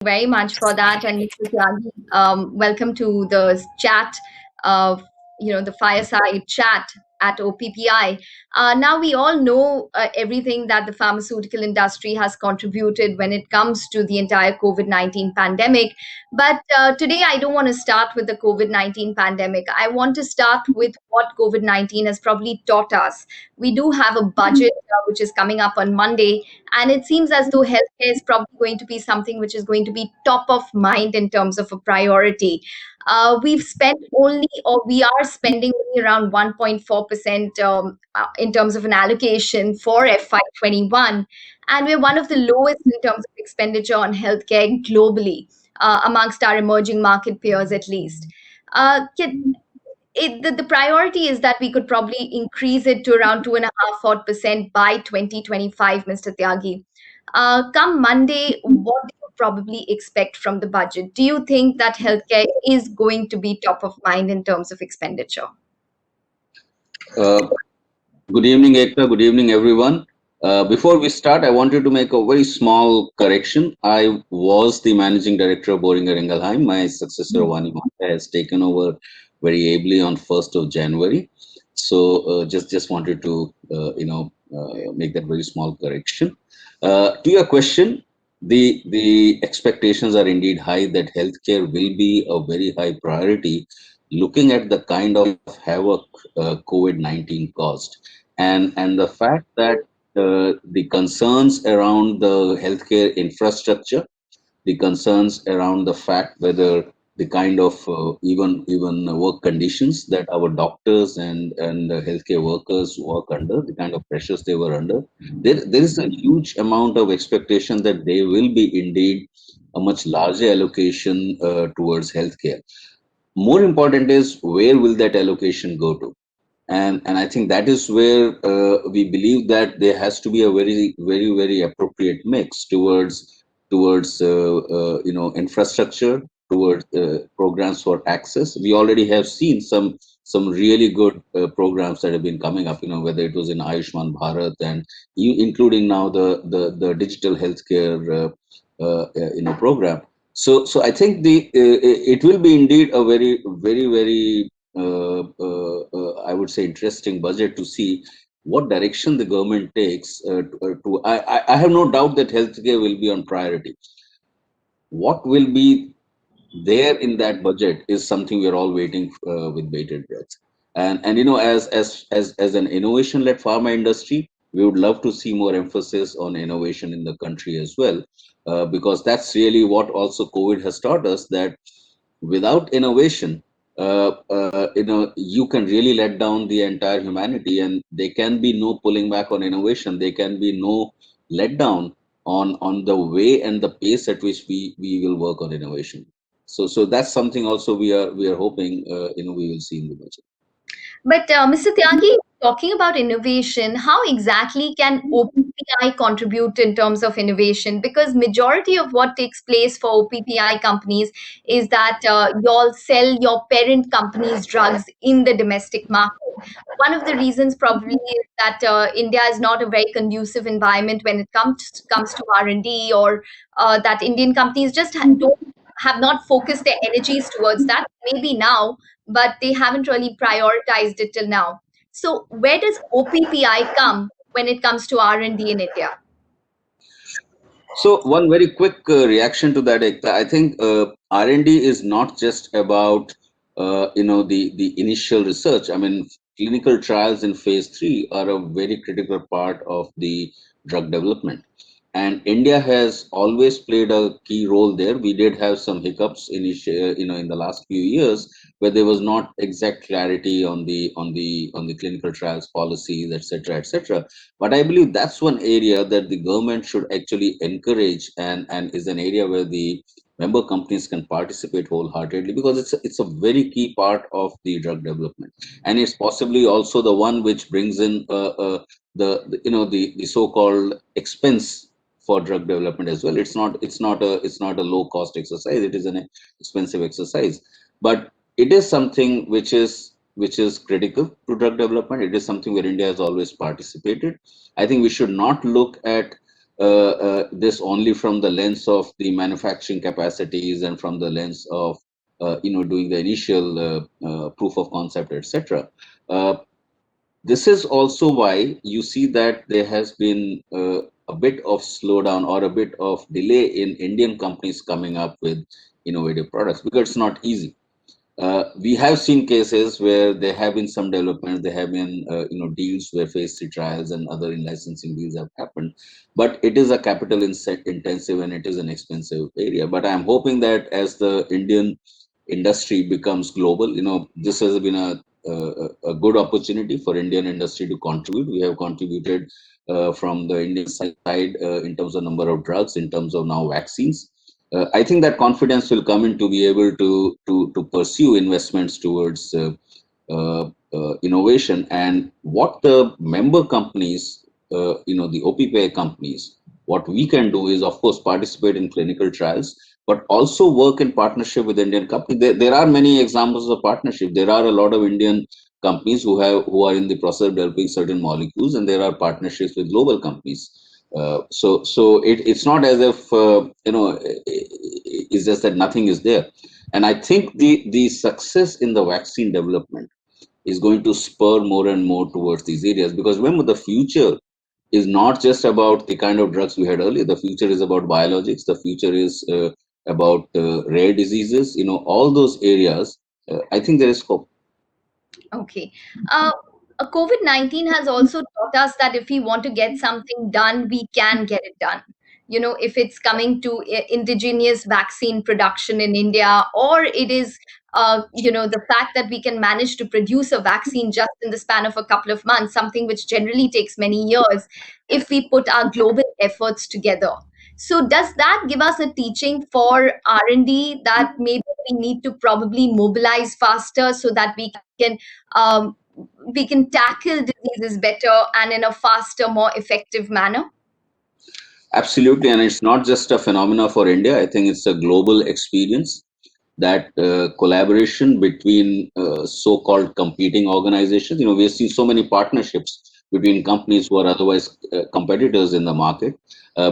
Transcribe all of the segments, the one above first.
Very much for that. And Mr. Tyagi, welcome to the chat, the fireside chat at OPPI. Now, we all know everything that the pharmaceutical industry has contributed when it comes to the entire COVID-19 pandemic. But today, I don't want to start with the COVID-19 pandemic. I want to start with what COVID-19 has probably taught us. We do have a budget which is coming up on Monday, and it seems as though healthcare is probably going to be something which is going to be top of mind in terms of a priority. We've spent only, or we are spending only around 1.4% in terms of an allocation for FY21. And we're one of the lowest in terms of expenditure on healthcare globally, amongst our emerging market peers at least. The priority is that we could probably increase it to around 2.5% by 2025, Mr. Tyagi. Come Monday, what do you probably expect from the budget? Do you think that healthcare is going to be top of mind in terms of expenditure? Uh, Good evening, Ekta. Good evening, everyone. Before we start, I wanted to make a very small correction. I was the managing director of Boehringer Ingelheim. My successor, Vani Mata, has taken over very ably on 1st of January. So just wanted to make that very small correction. To your question, the expectations are indeed high that healthcare will be a very high priority, looking at the kind of havoc COVID-19 caused and the fact that the concerns around the healthcare infrastructure, the concerns around the fact whether the kind of even work conditions that our doctors and healthcare workers work under, the kind of pressures they were under, there is a huge amount of expectation that there will be indeed a much larger allocation towards healthcare. More important is where will that allocation go to? And I think that is where we believe that there has to be a very appropriate mix towards infrastructure, towards programs for access. We already have seen some really good programs that have been coming up, whether it was in Ayushman Bharat and including now the digital healthcare program. So I think it will be indeed a very I would say interesting budget to see what direction the government takes. I have no doubt that healthcare will be on priority. What will be there in that budget is something we are all waiting with bated breath. And as an innovation-led pharma industry, we would love to see more emphasis on innovation in the country as well, because that's really what also COVID has taught us, that without innovation, you can really let down the entire humanity, and there can be no pulling back on innovation. There can be no letdown on the way and the pace at which we will work on innovation. So that's something also we are hoping we will see in the budget. But Mr. Tyagi, talking about innovation, how exactly can OPPI contribute in terms of innovation? Because majority of what takes place for OPPI companies is that y'all sell your parent company's drugs in the domestic market. One of the reasons probably is that India is not a very conducive environment when it comes to R&D, or that Indian companies just don't have not focused their energies towards that. Maybe now, but they haven't really prioritized it till now. So where does OPPI come when it comes to R&D in India? So one very quick reaction to that, Ekta. I think R&D is not just about the initial research. I mean, clinical trials in phase 3 are a very critical part of the drug development, and India has always played a key role there. We did have some hiccups in the last few years, where there was not exact clarity on the clinical trials policies, etc. But I believe that's one area that the government should actually encourage, and is an area where the member companies can participate wholeheartedly, because it's a very key part of the drug development, and it's possibly also the one which brings in the so-called expense for drug development as well. It's not a low cost exercise. It is an expensive exercise, but it is something which is critical to drug development. It is something where India has always participated. I think we should not look at this only from the lens of the manufacturing capacities and from the lens of doing the initial proof of concept, etc. This is also why you see that there has been a bit of slowdown or a bit of delay in Indian companies coming up with innovative products because it's not easy. We have seen cases where there have been some developments, there have been deals where phase 3 trials and other in licensing deals have happened, but it is a capital intensive and it is an expensive area. But I'm hoping that as the Indian industry becomes global, this has been a good opportunity for Indian industry to contribute. We have contributed from the Indian side in terms of number of drugs, in terms of now vaccines. I think that confidence will come in to be able to pursue investments towards innovation. And what the member companies, the OPPI companies, what we can do is, of course, participate in clinical trials, but also work in partnership with Indian companies. There are many examples of partnership. There are a lot of Indian companies who are in the process of developing certain molecules, and there are partnerships with global companies. So it's not as if it's just that nothing is there. And I think the success in the vaccine development is going to spur more and more towards these areas, because remember, the future is not just about the kind of drugs we had earlier. The future is about biologics. The future is about rare diseases. All those areas. I think there is hope. Okay. Uh, COVID-19 has also taught us that if we want to get something done, we can get it done. If it's coming to indigenous vaccine production in India, or it is, the fact that we can manage to produce a vaccine just in the span of a couple of months, something which generally takes many years, if we put our global efforts together. So does that give us a teaching for R&D that maybe we need to probably mobilize faster so that um, we can tackle diseases better and in a faster, more effective manner? Absolutely, and it's not just a phenomena for India. I think it's a global experience that collaboration between so-called competing organizations. We've seen so many partnerships between companies who are otherwise competitors in the market,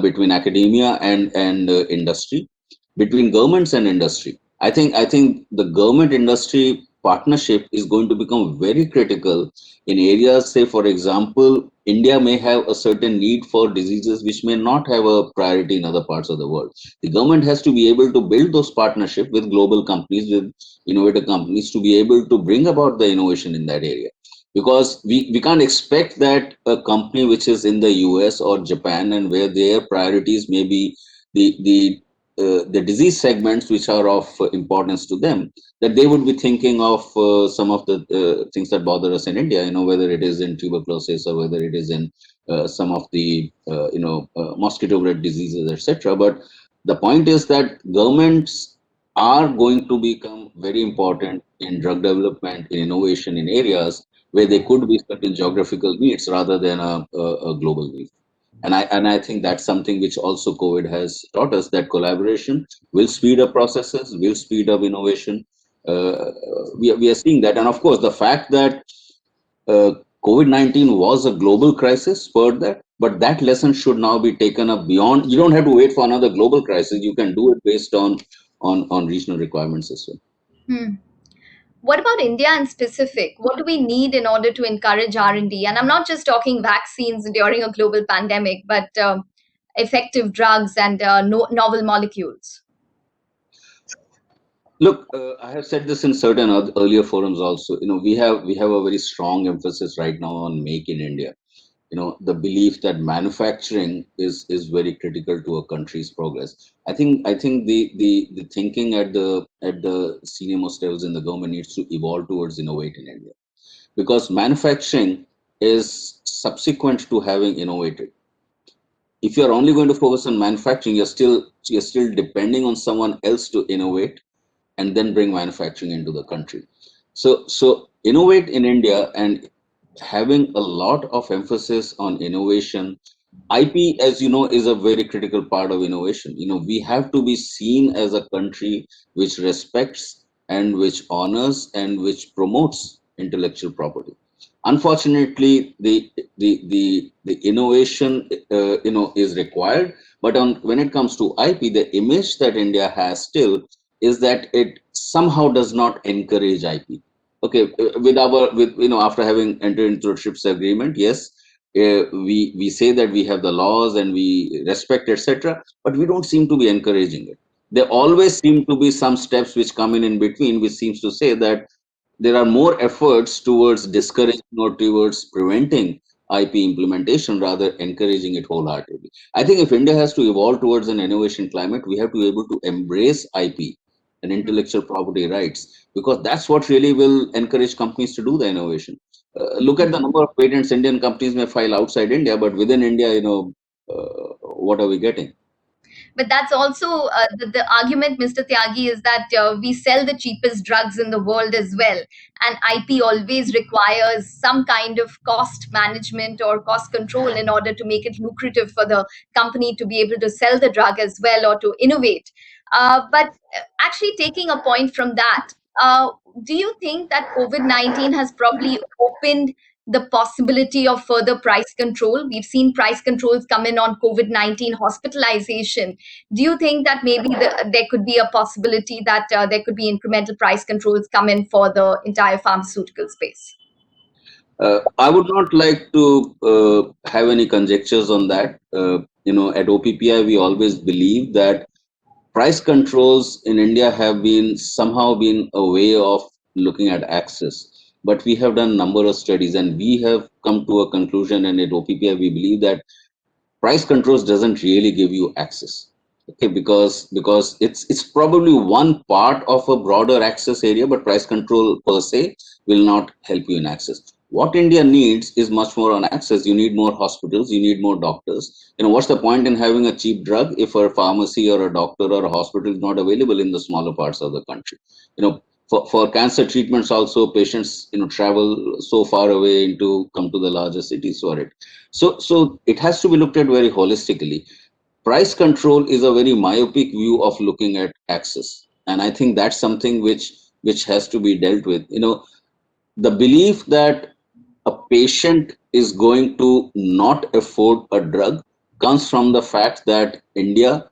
between academia and industry, between governments and industry. I think the government industry partnership is going to become very critical in areas. Say, for example, India may have a certain need for diseases which may not have a priority in other parts of the world. The government has to be able to build those partnerships with global companies, with innovator companies, to be able to bring about the innovation in that area. Because we can't expect that a company which is in the US or Japan, and where their priorities may be the disease segments which are of importance to them, that they would be thinking of some of the things that bother us in India, whether it is in tuberculosis or whether it is in some of the mosquito-bred diseases, etc. But the point is that governments are going to become very important in drug development, in innovation, in areas where there could be certain geographical needs rather than a global need. And I think that's something which also COVID has taught us, that collaboration will speed up processes, will speed up innovation. We are seeing that, and of course, the fact that uh, COVID-19 was a global crisis spurred that, but that lesson should now be taken up beyond. You don't have to wait for another global crisis. You can do it based on regional requirements as well. Hmm. What about India in specific? What do we need in order to encourage R&D? And I'm not just talking vaccines during a global pandemic, but effective drugs and novel molecules. Look, I have said this in certain earlier forums also. We have a very strong emphasis right now on Make in India. The belief that manufacturing is very critical to a country's progress. I think the thinking at the senior most levels in the government needs to evolve towards innovate in India, because manufacturing is subsequent to having innovated. If you're only going to focus on manufacturing, you're still depending on someone else to innovate and then bring manufacturing into the country. So innovate in India, and having a lot of emphasis on innovation. IP, as you know, is a very critical part of innovation. We have to be seen as a country which respects and which honors and which promotes intellectual property. Unfortunately, the innovation is required, but when it comes to IP, the image that India has still is that it somehow does not encourage IP. Okay, with after having entered into a TRIPS agreement, yes, we say that we have the laws and we respect, etc., but we don't seem to be encouraging it. There always seem to be some steps which come in between, which seems to say that there are more efforts towards discouraging or towards preventing IP implementation rather encouraging it wholeheartedly. I think if India has to evolve towards an innovation climate, we have to be able to embrace IP and intellectual property rights, because that's what really will encourage companies to do the innovation. Look at the number of patents Indian companies may file outside India, but within India, what are we getting? But that's also the argument, Mr. Tyagi, is that we sell the cheapest drugs in the world as well. And IP always requires some kind of cost management or cost control in order to make it lucrative for the company to be able to sell the drug as well or to innovate. But actually, taking a point from that, uh, do you think that COVID-19 has probably opened the possibility of further price control? We've seen price controls come in on COVID-19 hospitalization. Do you think that maybe there could be a possibility that there could be incremental price controls come in for the entire pharmaceutical space? I would not like to have any conjectures on that. At OPPI, we always believe that price controls in India have been somehow been a way of looking at access. But we have done number of studies and we have come to a conclusion, and at OPPI we believe that price controls doesn't really give you access. Okay, because it's probably one part of a broader access area, but price control per se will not help you in access. What India needs is much more on access. You need more hospitals, you need more doctors. What's the point in having a cheap drug if a pharmacy or a doctor or a hospital is not available in the smaller parts of the country? For cancer treatments also, patients travel so far away to come to the larger cities for it. So it has to be looked at very holistically. Price control is a very myopic view of looking at access, and I think that's something which has to be dealt with. The belief that a patient is going to not afford a drug comes from the fact that India,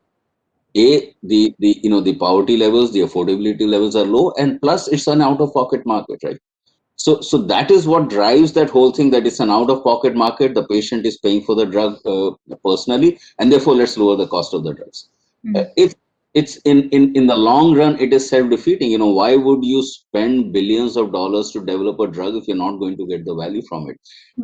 the poverty levels, the affordability levels are low, and plus it's an out of pocket market, right? So that is what drives that whole thing, that it's an out of pocket market. The patient is paying for the drug personally, and therefore let's lower the cost of the drugs. If it's in the long run, it is self-defeating. Why would you spend billions of dollars to develop a drug if you're not going to get the value from it?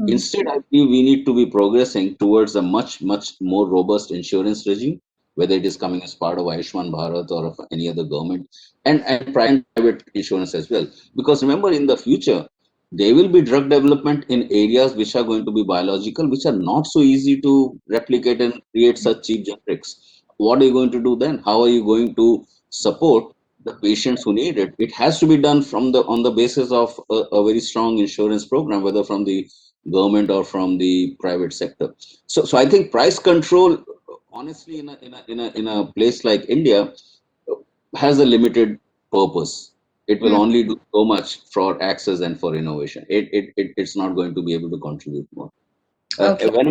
Instead, I believe we need to be progressing towards a much more robust insurance regime, whether it is coming as part of Ayushman Bharat or of any other government, and private insurance as well. Because remember, in the future, there will be drug development in areas which are going to be biological, which are not so easy to replicate and create such cheap generics. What are you going to do then? How are you going to support the patients who need it? It has to be done on the basis of a very strong insurance program, whether from the government or from the private sector. So I think price control, honestly, in a place like India, has a limited purpose. It will only do so much for access and for innovation. It's not going to be able to contribute more. Okay. When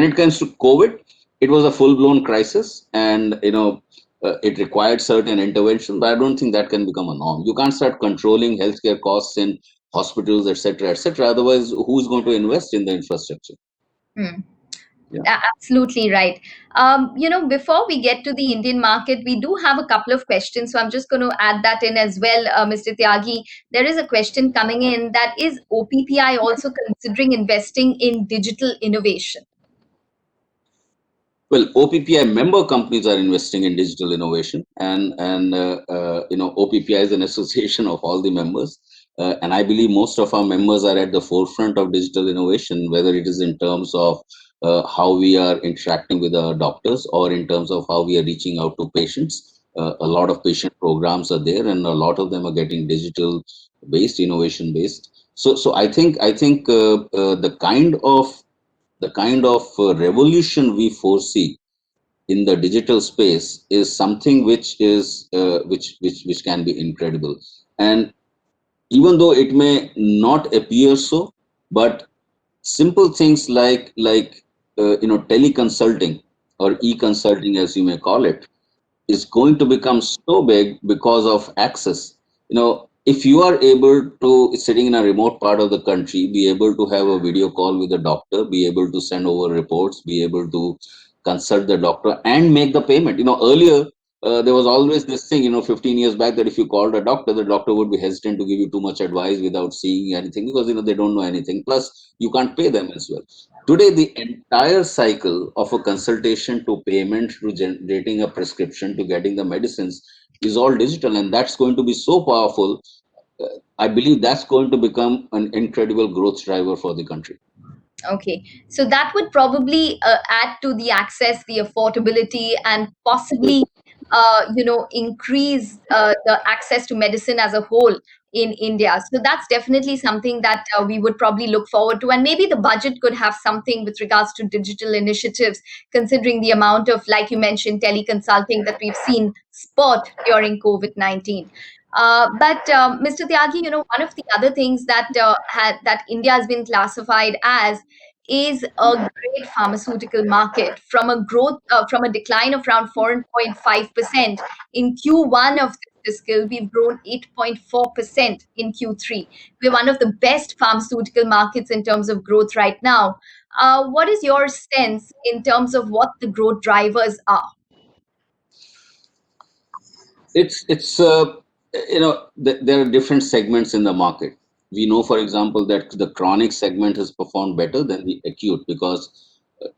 it comes to COVID, it was a full blown crisis, and it required certain intervention. But I don't think that can become a norm. You can't start controlling healthcare costs in hospitals, etc., etc. Otherwise, who's going to invest in the infrastructure? Hmm. Yeah. Absolutely right. Before we get to the Indian market, we do have a couple of questions. So I'm just going to add that in as well, Mr. Tyagi. There is a question coming in, that is OPPI also considering investing in digital innovation? Well, OPPI member companies are investing in digital innovation, and OPPI is an association of all the members, and I believe most of our members are at the forefront of digital innovation, whether it is in terms of how we are interacting with our doctors or in terms of how we are reaching out to patients. A lot of patient programs are there, and a lot of them are getting digital based, innovation based. So I think the kind of revolution we foresee in the digital space is something which can be incredible. And even though it may not appear so, But simple things like teleconsulting or e-consulting, as you may call it, is going to become so big because of access. If you are able to, sitting in a remote part of the country, be able to have a video call with a doctor, be able to send over reports, be able to consult the doctor and make the payment. Earlier, there was always this thing, 15 years back, that if you called a doctor, the doctor would be hesitant to give you too much advice without seeing anything, because they don't know anything. Plus, you can't pay them as well. Today, the entire cycle of a consultation to payment to generating a prescription to getting the medicines is all digital, and that's going to be so powerful. I believe that's going to become an incredible growth driver for the country. Okay, so that would probably add to the access, the affordability, and possibly, increase the access to medicine as a whole in India. So that's definitely something that we would probably look forward to, and maybe the budget could have something with regards to digital initiatives, considering the amount of, like you mentioned, teleconsulting that we've seen spurt during COVID-19. But Mr. Tyagi, one of the other things that that India has been classified as is a great pharmaceutical market from a decline of around 4.5% in Q1 of this fiscal. We've grown 8.4% in Q3. We're one of the best pharmaceutical markets in terms of growth right now. What is your sense in terms of what the growth drivers are? It's there are different segments in the market. We know, for example, that the chronic segment has performed better than the acute, because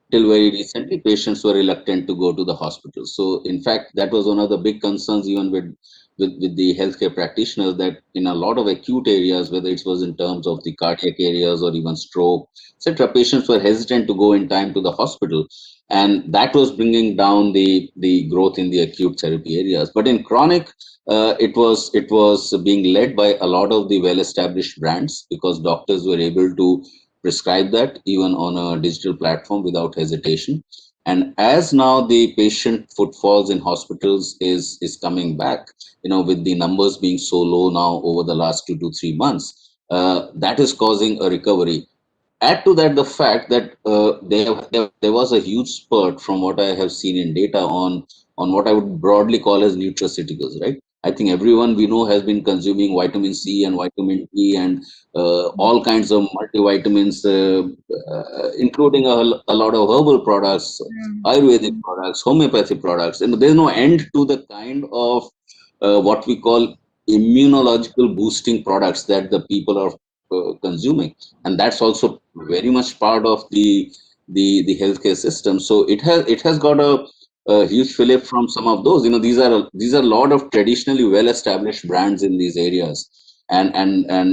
till very recently patients were reluctant to go to the hospital. So in fact, that was one of the big concerns, even with the healthcare practitioners, that in a lot of acute areas, whether it was in terms of the cardiac areas or even stroke, etc., patients were hesitant to go in time to the hospital, and that was bringing down the growth in the acute therapy areas. But in chronic, it was being led by a lot of the well established brands, because doctors were able to prescribe that even on a digital platform without hesitation. And as now the patient footfalls in hospitals is coming back, with the numbers being so low now over the last 2 to 3 months, that is causing a recovery. Add to that the fact that there was a huge spurt, from what I have seen in data, on what I would broadly call as nutraceuticals, right? I think everyone we know has been consuming vitamin C and vitamin E and all kinds of multivitamins, including a lot of herbal products, Ayurvedic products, homeopathy products, and there's no end to the kind of what we call immunological boosting products that the people are consuming, and that's also very much part of the healthcare system. So it has got a huge fillip from some of those. These are a lot of traditionally well established brands in these areas, and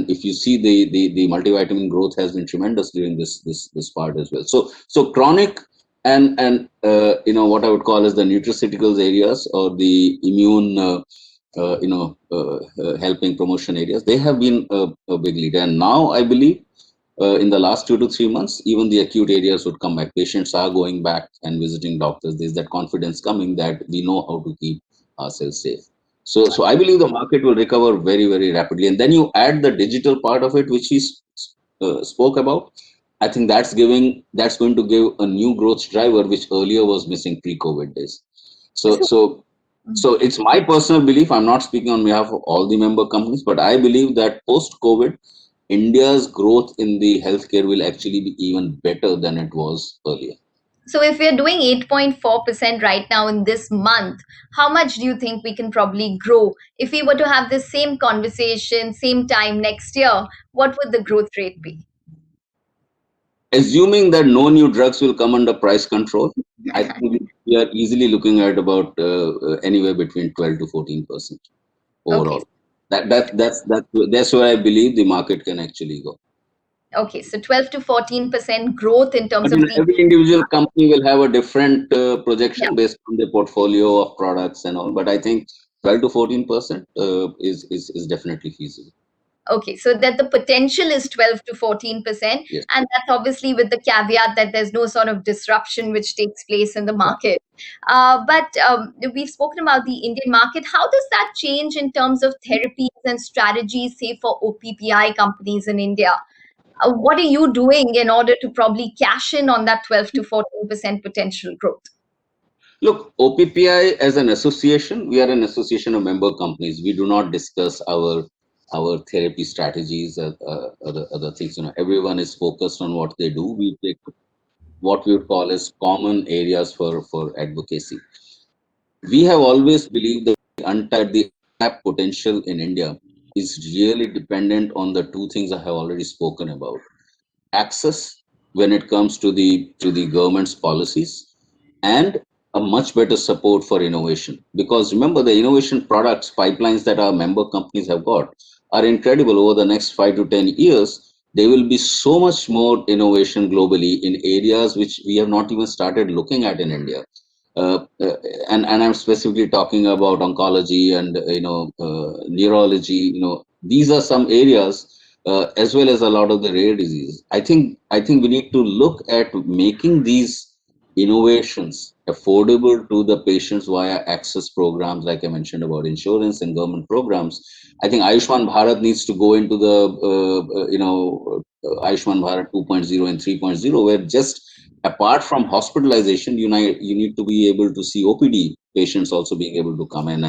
if you see the multivitamin growth has been tremendous during this part as well. So chronic and what I would call as the nutraceuticals areas, or the immune helping promotion areas, they have been a big leader. And now I believe in the last 2 to 3 months, even the acute areas would come back. Patients are going back and visiting doctors. There's that confidence coming that we know how to keep ourselves safe. So I believe the market will recover very, very rapidly. And then you add the digital part of it, which he spoke about. I think that's going to give a new growth driver, which earlier was missing pre-COVID days. So So, so so it's my personal belief. I'm not speaking on behalf of all the member companies, but I believe that post-COVID, India's growth in the healthcare will actually be even better than it was earlier. so if we're doing 8.4% right now in this month, how much do you think we can probably grow? If we were to have the same conversation, same time next year, what would the growth rate be? Assuming that no new drugs will come under price control, I think we are easily looking at about anywhere between 12 to 14% Okay. overall. That's where I believe the market can actually go. Okay. So 12 to 14% growth in terms But of the. every individual company will have a different Yeah. projection based on their portfolio of products and all. But I think 12 to 14% is definitely feasible. Okay, so that the potential is 12 to 14%, Yes. and that's obviously with the caveat that there's no sort of disruption which takes place in the market. But we've spoken about the Indian market. How does that change in terms of therapies and strategies, say, for OPPI companies in India? What are you doing in order to probably cash in on that 12 to 14% potential growth? Look, OPPI as an association, we are an association of member companies. We do not discuss our therapy strategies, other things. Everyone is focused on what they do. We take what we would call as common areas for advocacy. We have always believed that the untapped potential in India is really dependent on the two things I have already spoken about: access when it comes to the government's policies, and a much better support for innovation. Because remember, the innovation products pipelines that our member companies have got are incredible. Over the next 5 to 10 years, there will be so much more innovation globally in areas which we have not even started looking at in India. uh, uh, and I'm specifically talking about oncology and neurology. These are some areas, as well as a lot of the rare diseases. I think we need to look at making these innovations affordable to the patients via access programs, like I mentioned about insurance and government programs. I think Ayushman Bharat needs to go into the Ayushman Bharat 2.0 and 3.0, where just apart from hospitalization, you need to be able to see OPD patients also being able to come in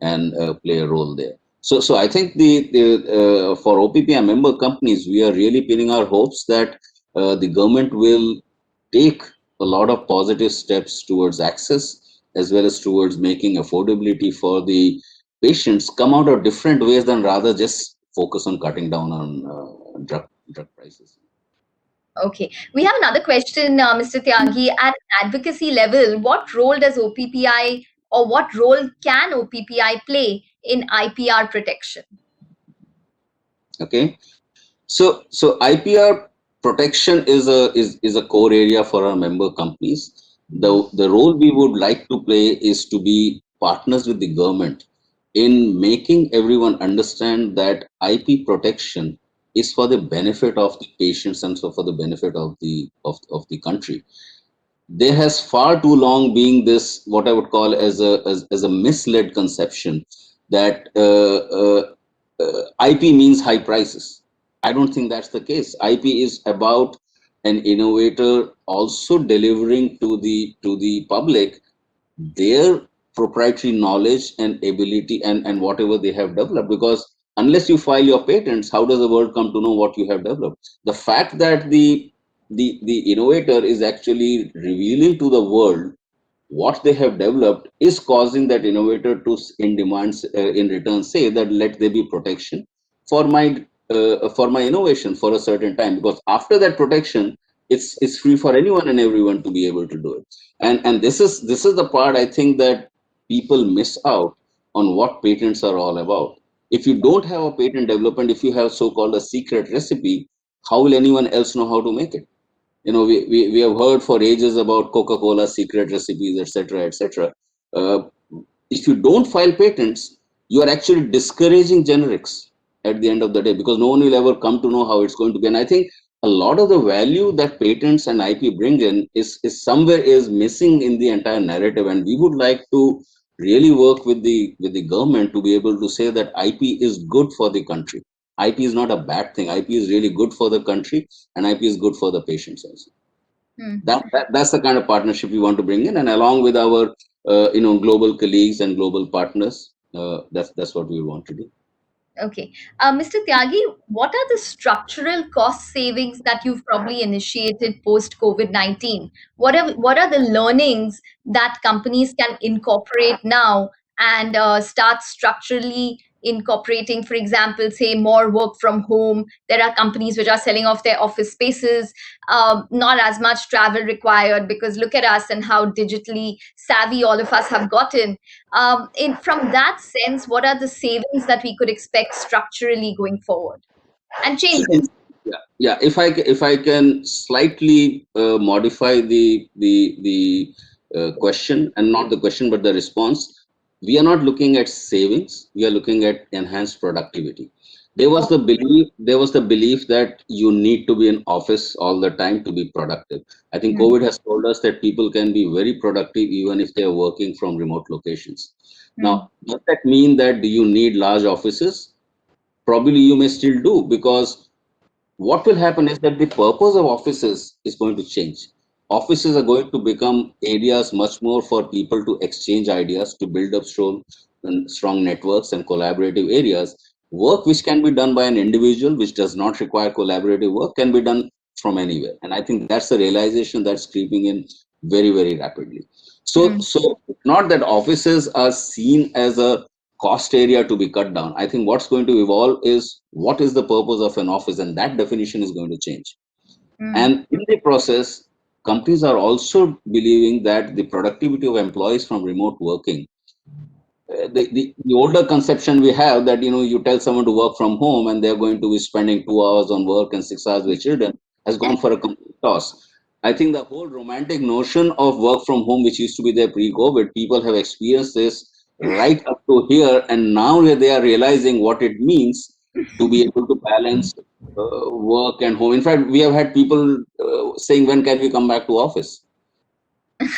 and play a role there. So I think the for OPPI member companies, we are really pinning our hopes that the government will take a lot of positive steps towards access, as well as towards making affordability for the patients come out of different ways than rather just focus on cutting down on drug prices. Okay. We have another question, Mr. Tyagi. At advocacy level, what role does OPPI or what role can OPPI play in IPR protection? Okay. So IPR protection is a core area for our member companies. The role we would like to play is to be partners with the government in making everyone understand that IP protection is for the benefit of the patients and so for the benefit of the country. There has far too long been this what I would call as a misled conception that IP means high prices. I don't think that's the case. IP is about an innovator also delivering to the public their proprietary knowledge and ability and whatever they have developed. Because unless you file your patents, how does the world come to know what you have developed? The fact that the innovator is actually revealing to the world what they have developed is causing that innovator to in demands in return say that let there be protection for my innovation for a certain time, because after that protection it's free for anyone and everyone to be able to do it. And this is the part I think that people miss out on what patents are all about. If you don't have a patent development, if you have so-called a secret recipe, how will anyone else know how to make it? We have heard for ages about Coca-Cola secret recipes, etc., etc. Uh, if you don't file patents, you are actually discouraging generics at the end of the day, because no one will ever come to know how it's going to be. And I think a lot of the value that patents and IP bring in is somewhere is missing in the entire narrative. And we would like to really work with the government to be able to say that IP is good for the country. IP is not a bad thing. IP is really good for the country, and IP is good for the patients also. Hmm. That's the kind of partnership we want to bring in, and along with our global colleagues and global partners, that's what we want to do. Okay. Mr. Tyagi, what are the structural cost savings that you've probably initiated post COVID-19? What are the learnings that companies can incorporate now and start structurally incorporating, for example, say more work from home? There are companies which are selling off their office spaces, not as much travel required because look at us and how digitally savvy all of us have gotten. From that sense, what are the savings that we could expect structurally going forward and So, changes? yeah, if I can slightly modify the question, and not the question but the response, we are not looking at savings. We are looking at enhanced productivity. There was the belief that you need to be in office all the time to be productive. I think Mm, COVID has told us that people can be very productive even if they are working from remote locations. mm, Now, does that mean that do you need large offices? Probably you may still do, because what will happen is that the purpose of offices is going to change. Offices are going to become areas much more for people to exchange ideas, to build up strong networks and collaborative areas. Work which can be done by an individual, which does not require collaborative work, can be done from anywhere. And I think that's the realization that's creeping in very, very rapidly. So not that offices are seen as a cost area to be cut down. I think what's going to evolve is what is the purpose of an office, and that definition is going to change. Mm. And in the process, companies are also believing that the productivity of employees from remote working, the older conception we have that you tell someone to work from home and they're going to be spending 2 hours on work and 6 hours with children has gone for a complete toss. I think the whole romantic notion of work from home, which used to be there pre-COVID, people have experienced this right up to here, and now they are realizing what it means to be able to balance work and home. In fact, we have had people saying, "When can we come back to office?"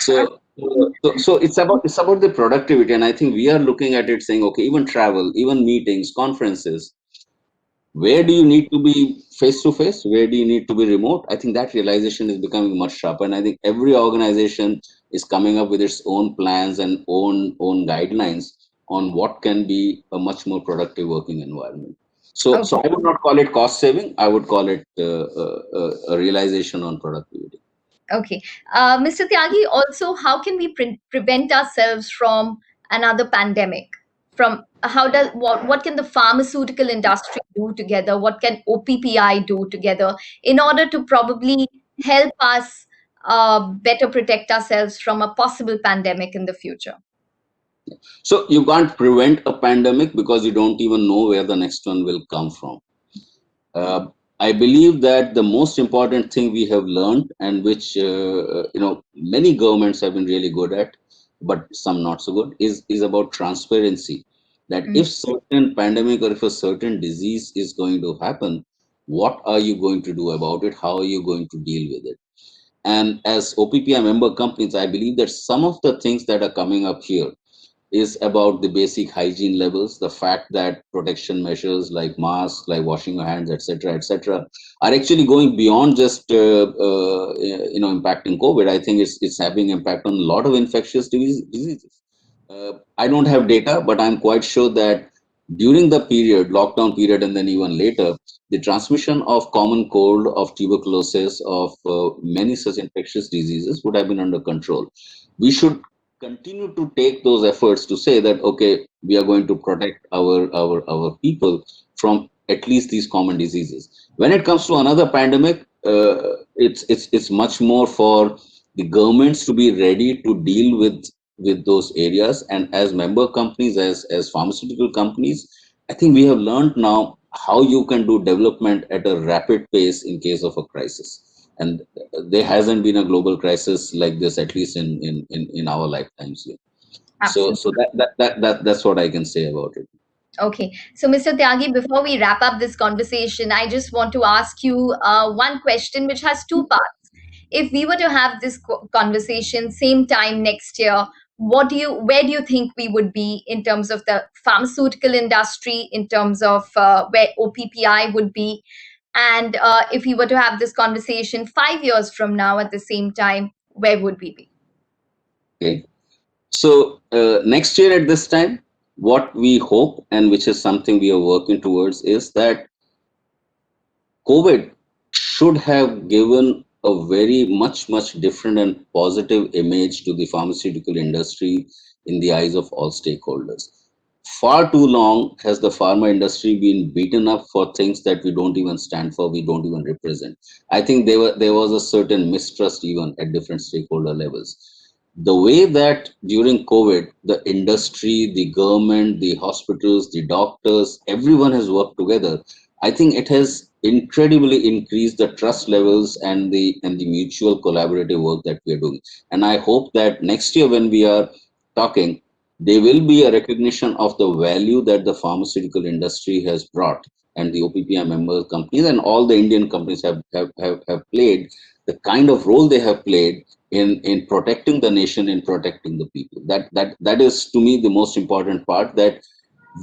So it's about the productivity, and I think we are looking at it saying, okay, even travel, even meetings, conferences, where do you need to be face to face? Where do you need to be remote? I think that realization is becoming much sharper, and I think every organization is coming up with its own plans and own guidelines on what can be a much more productive working environment. So Okay. I would not call it cost saving. I would call it a realization on productivity. Okay. Mr. Tyagi, also, how can we prevent ourselves from another pandemic? From how does what can the pharmaceutical industry do together? What can OPPI do together in order to probably help us better protect ourselves from a possible pandemic in the future? So you can't prevent a pandemic because you don't even know where the next one will come from. Uh, I believe that the most important thing we have learned, and which many governments have been really good at, but some not so good, is about transparency. That Mm. if certain pandemic or if a certain disease is going to happen, what are you going to do about it? How are you going to deal with it? And as OPPI member companies, I believe that some of the things that are coming up here is about the basic hygiene levels, the fact that protection measures like masks, like washing your hands, etc., are actually going beyond just impacting COVID. I think it's having impact on a lot of infectious diseases. I don't have data, but I'm quite sure that during the period, lockdown period, and then even later, the transmission of common cold, of tuberculosis, of many such infectious diseases would have been under control. We should continue to take those efforts to say that okay, we are going to protect our people from at least these common diseases. When it comes to another pandemic, it's much more for the governments to be ready to deal with those areas. And as member companies, as pharmaceutical companies, I think we have learned now how you can do development at a rapid pace in case of a crisis. And there hasn't been a global crisis like this, at least in our lifetimes here. So Absolutely. that's what I can say about it. Okay. So, Mr. Tyagi, before we wrap up this conversation, I just want to ask you one question which has two parts. If we were to have this conversation same time next year, where do you think we would be in terms of the pharmaceutical industry, in terms of where OPPI would be? And if we were to have this conversation 5 years from now at the same time, where would we be? Okay. So next year at this time, what we hope, and which is something we are working towards, is that COVID should have given a very much different and positive image to the pharmaceutical industry in the eyes of all stakeholders. Far too long has the pharma industry been beaten up for things that we don't even stand for, we don't even represent. I think there was a certain mistrust even at different stakeholder levels. The way that during COVID, the industry, the government, the hospitals, the doctors, everyone has worked together, I think it has incredibly increased the trust levels and the mutual collaborative work that we are doing. And I hope that next year when we are talking, there will be a recognition of the value that the pharmaceutical industry has brought, and the OPPI member companies and all the Indian companies have played the kind of role they have played in protecting the nation, in protecting the people. That is to me the most important part, that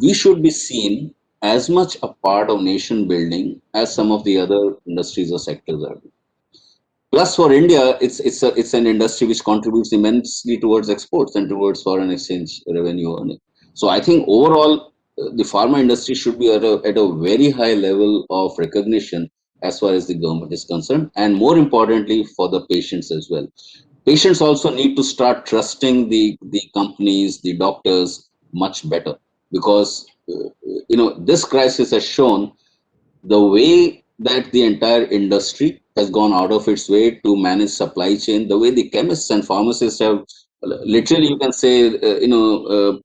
we should be seen as much a part of nation building as some of the other industries or sectors are. Plus, for India, it's an industry which contributes immensely towards exports and towards foreign exchange revenue earning. So I think overall, the pharma industry should be at a very high level of recognition as far as the government is concerned, and more importantly, for the patients as well. Patients also need to start trusting the companies, the doctors much better, because this crisis has shown the way that the entire industry has gone out of its way to manage supply chain, the way the chemists and pharmacists have literally, you can say,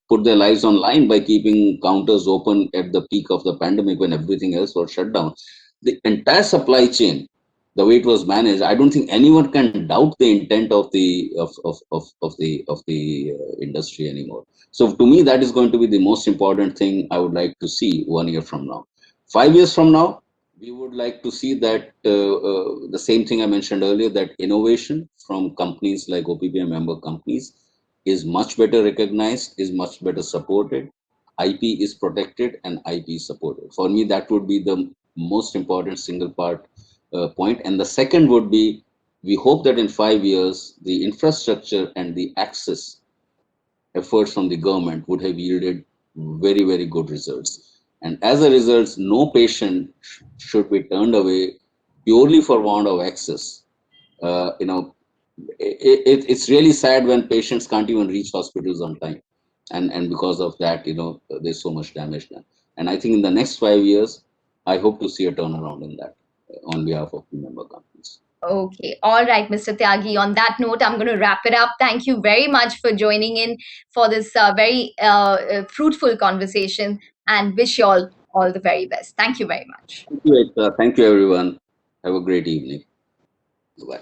put their lives on line by keeping counters open at the peak of the pandemic when everything else was shut down. The entire supply chain, the way it was managed, I don't think anyone can doubt the intent of the industry anymore. So to me, that is going to be the most important thing I would like to see 1 year from now. 5 years from now, we would like to see that the same thing I mentioned earlier, that innovation from companies like OPPI member companies is much better recognized, is much better supported. IP is protected and IP is supported. For me, that would be the most important single part point. And the second would be, we hope that in 5 years, the infrastructure and the access efforts from the government would have yielded very, very good results. And as a result, no patient should be turned away purely for want of access. Uh, you know, it's really sad when patients can't even reach hospitals on time, and because of that, there's so much damage done. And I think in the next 5 years, I hope to see a turnaround in that on behalf of the member companies. Okay. All right, Mr. Tyagi. On that note, I'm going to wrap it up. Thank you very much for joining in for this very fruitful conversation, and wish you all the very best. Thank you very much. Thank you, Ekta. Thank you, everyone. Have a great evening. Bye.